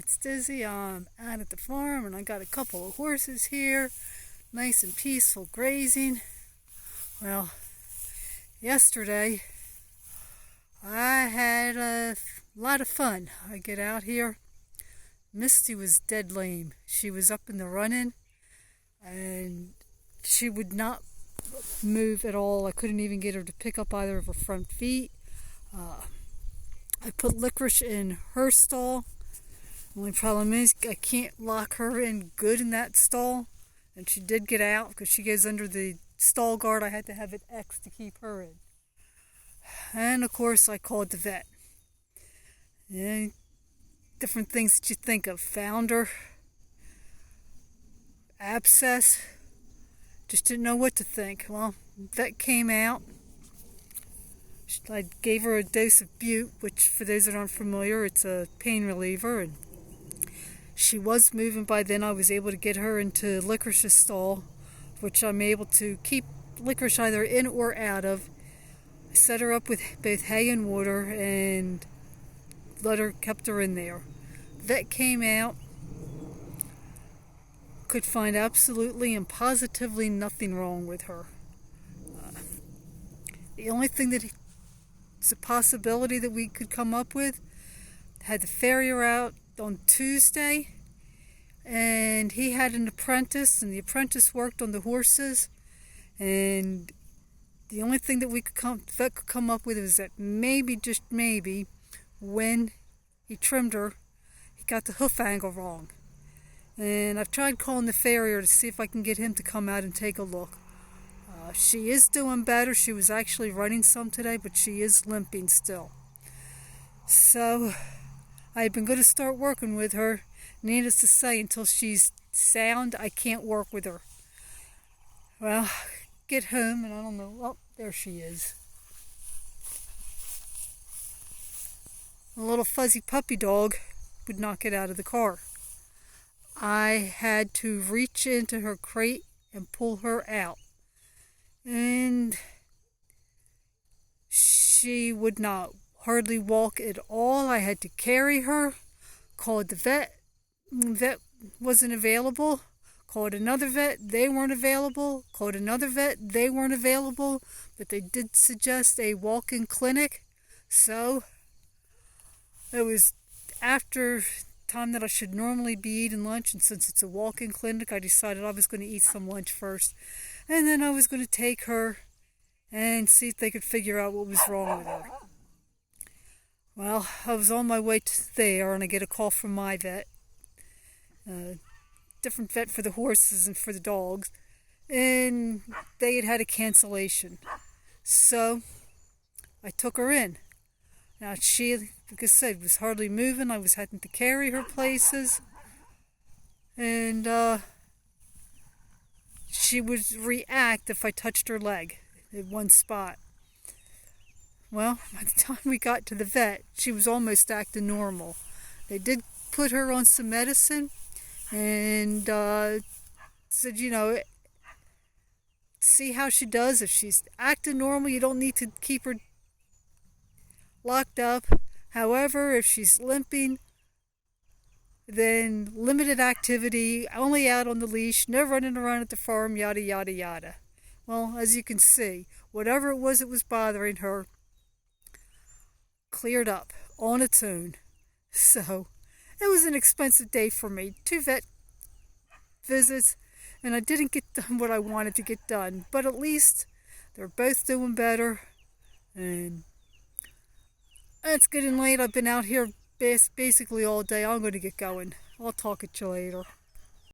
it's Dizzy. I'm out at the farm and I got a couple of horses here, nice and peaceful grazing. Well, yesterday I had a lot of fun. I get out here. Misty was dead lame. She was up in the running and she would not move at all. I couldn't even get her to pick up either of her front feet. I put Licorice in her stall. The only problem is I can't lock her in good in that stall. And she did get out because she goes under the stall guard. I had to have it X to keep her in. And of course I called the vet. And different things that you think of. Found her. Abscess. Just didn't know what to think. Well, vet came out. I gave her a dose of Bute, which for those that aren't familiar, it's a pain reliever, and she was moving by then. I was able to get her into Licorice's stall, which I'm able to keep Licorice either in or out of. I set her up with both hay and water and kept her in there. Vet came out, could find absolutely and positively nothing wrong with her. The only thing that it's a possibility that we could come up with, had the farrier out on Tuesday, and he had an apprentice, and the apprentice worked on the horses, and the only thing that vet could come up with was that maybe, just maybe, when he trimmed her, he got the hoof angle wrong. And I've tried calling the farrier to see if I can get him to come out and take a look. She is doing better. She was actually running some today, but she is limping still. So I've been going to start working with her. Needless to say, until she's sound, I can't work with her. Well, get home and I don't know. Oh, there she is. A little fuzzy puppy dog would not get out of the car. I had to reach into her crate and pull her out. And she would not hardly walk at all. I had to carry her. Called the vet. The vet wasn't available. Called another vet. They weren't available. Called another vet. They weren't available. But they did suggest a walk-in clinic. So it was after time that I should normally be eating lunch, and since it's a walk-in clinic, I decided I was going to eat some lunch first, and then I was going to take her and see if they could figure out what was wrong with her. Well, I was on my way to there, and I get a call from my vet, different vet for the horses and for the dogs, and they had a cancellation. So I took her in. Now she, like I said, was hardly moving. I was having to carry her places. And she would react if I touched her leg in one spot. Well, by the time we got to the vet, she was almost acting normal. They did put her on some medicine and said, see how she does. If she's acting normal, you don't need to keep her locked up. However, if she's limping, then limited activity, only out on the leash, no running around at the farm, yada yada yada. Well, as you can see, whatever it was that was bothering her cleared up on its own. So it was an expensive day for me. 2 vet visits, and I didn't get done what I wanted to get done, but at least they're both doing better. And it's getting late. I've been out here basically all day. I'm going to get going. I'll talk at you later.